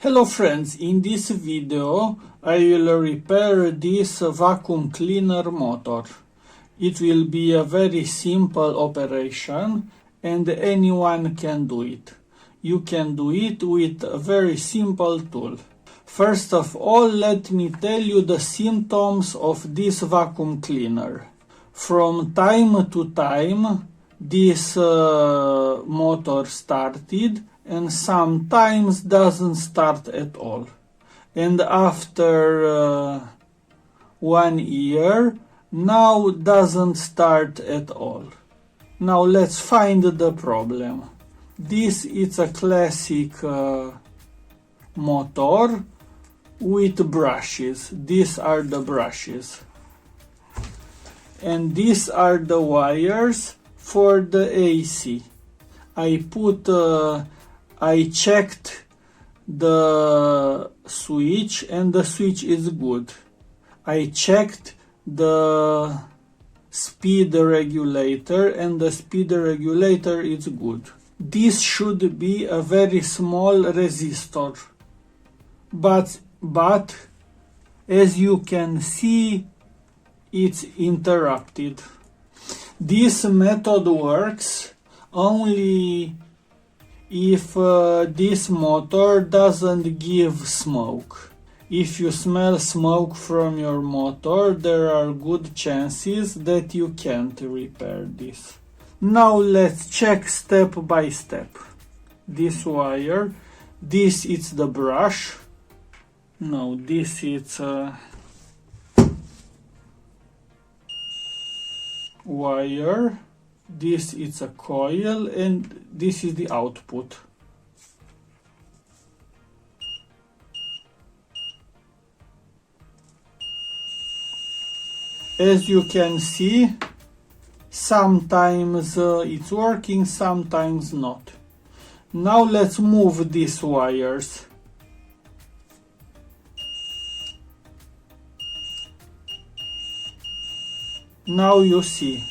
Hello friends, in this video I will repair this vacuum cleaner motor. It will be a very simple operation and anyone can do it. You can do it with a very simple tool. First of all, let me tell you the symptoms of this vacuum cleaner. From time to time this motor started and sometimes doesn't start at all. And after 1 year, now doesn't start at all. Now let's find the problem. This is a classic motor with brushes. These are the brushes. And these are the wires for the AC. I checked the switch and the switch is good. I checked the speed regulator and the speed regulator is good. This should be a very small resistor, but as you can see, it's interrupted. This method works only if this motor doesn't give smoke. If you smell smoke from your motor, there are good chances that you can't repair this. Now let's check step by step. This wire, this is the brush. No, this is wire, this is a coil, and this is the output. As you can see, sometimes it's working, sometimes not. Now let's move these wires. Now you see.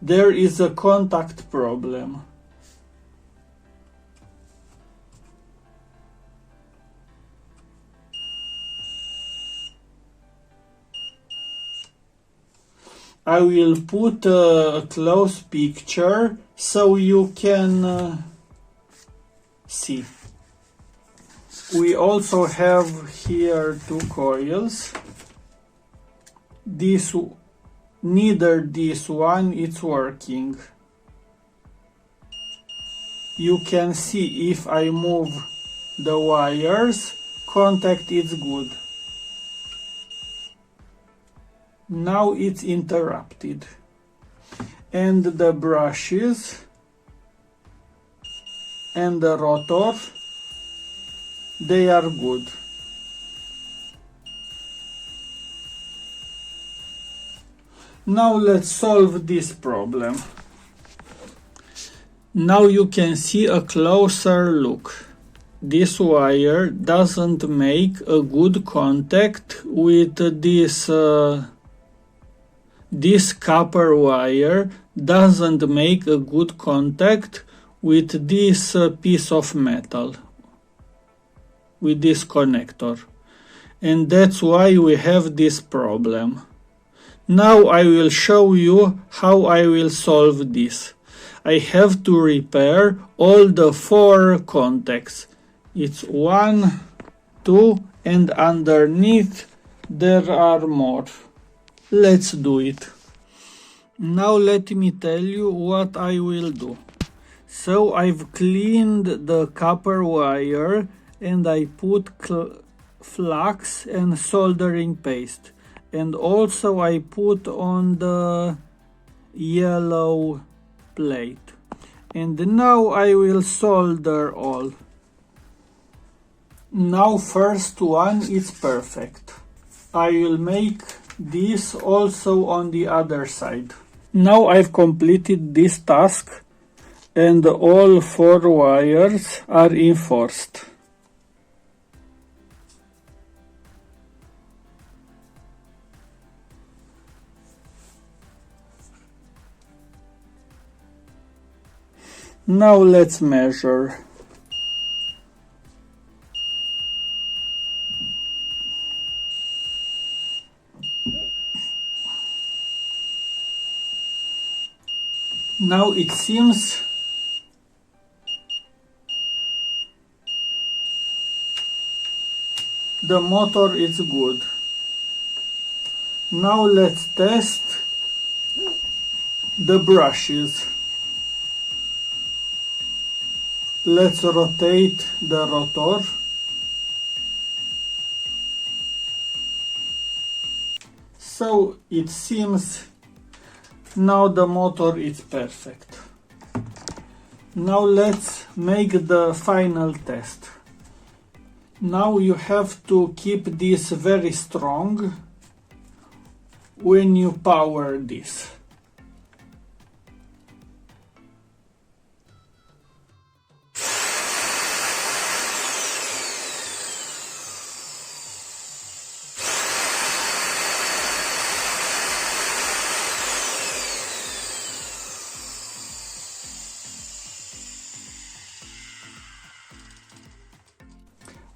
There is a contact problem. I will put a close picture so you can see. We also have here two coils. Neither this one is working. You can see if I move the wires, contact is good. Now it's interrupted. And the brushes and the rotor, they are good. Now let's solve this problem. Now you can see a closer look. This wire doesn't make a good contact with this copper wire doesn't make a good contact with this piece of metal, with this connector. And that's why we have this problem. Now I will show you how I will solve this. I have to repair all the 4 contacts. It's 1, 2, and underneath there are more. Let's do it. Now let me tell you what I will do. So I've cleaned the copper wire and I put flux and soldering paste. And also I put on the yellow plate. And now I will solder all. Now first one is perfect. I will make this also on the other side. Now I've completed this task and all 4 wires are reinforced. Now let's measure. Now it seems the motor is good. Now let's test the brushes. Let's rotate the rotor. So it seems now the motor is perfect. Now let's make the final test. Now you have to keep this very strong when you power this.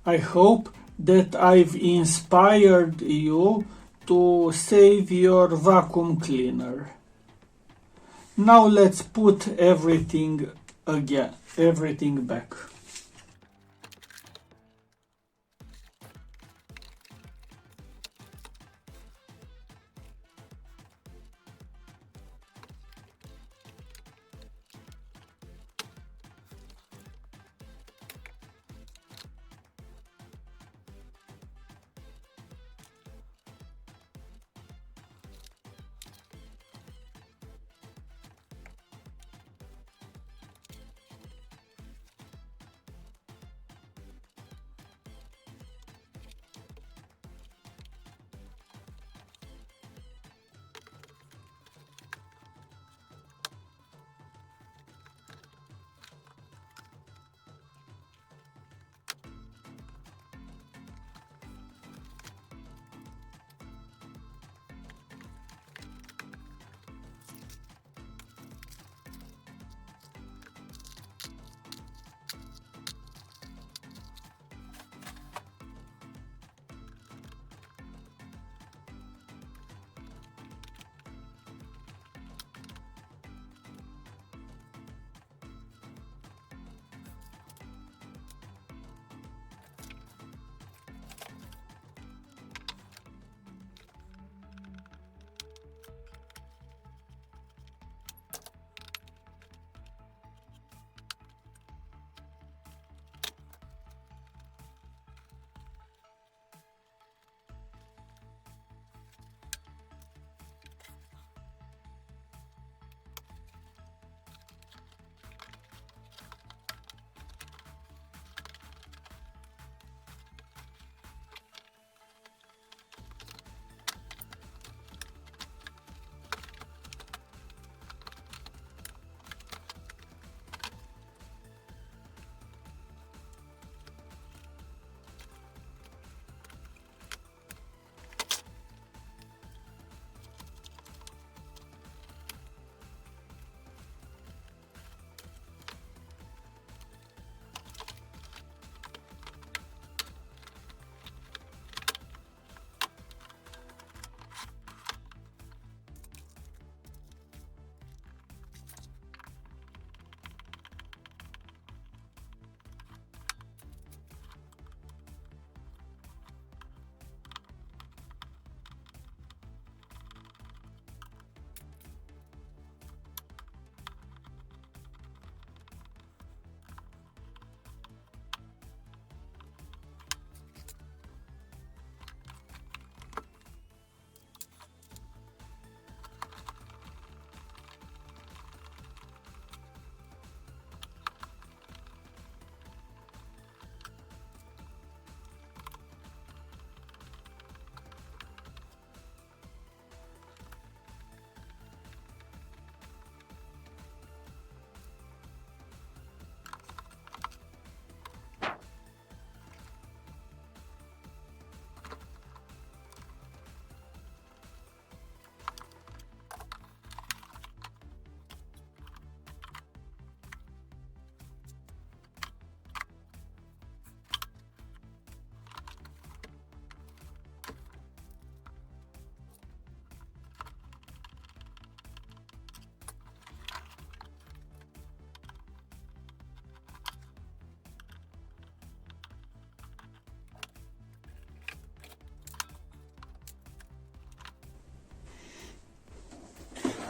I hope that I've inspired you to save your vacuum cleaner. Now let's put everything back.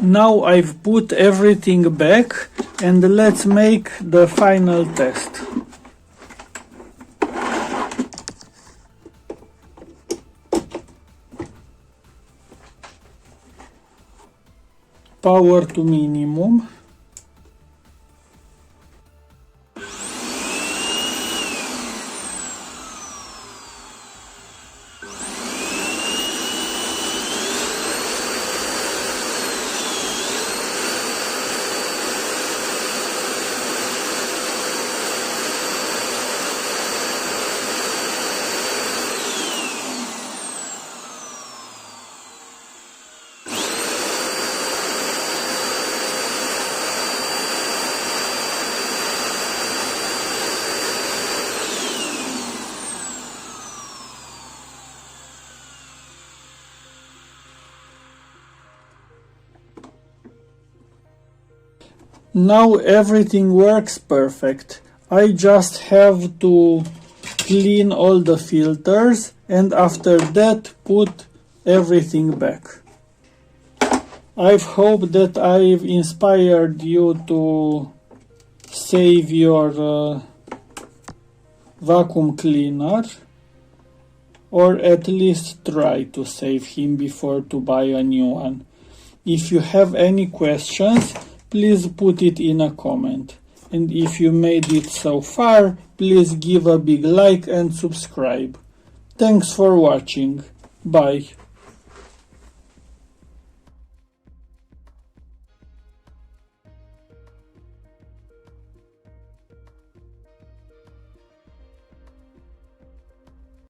Now I've put everything back and let's make the final test. Power to minimum. Now everything works perfect. I just have to clean all the filters and after that put everything back. I hope that I've inspired you to save your vacuum cleaner, or at least try to save him before to buy a new one. If you have any questions, please put it in a comment. And if you made it so far, please give a big like and subscribe. Thanks for watching. Bye.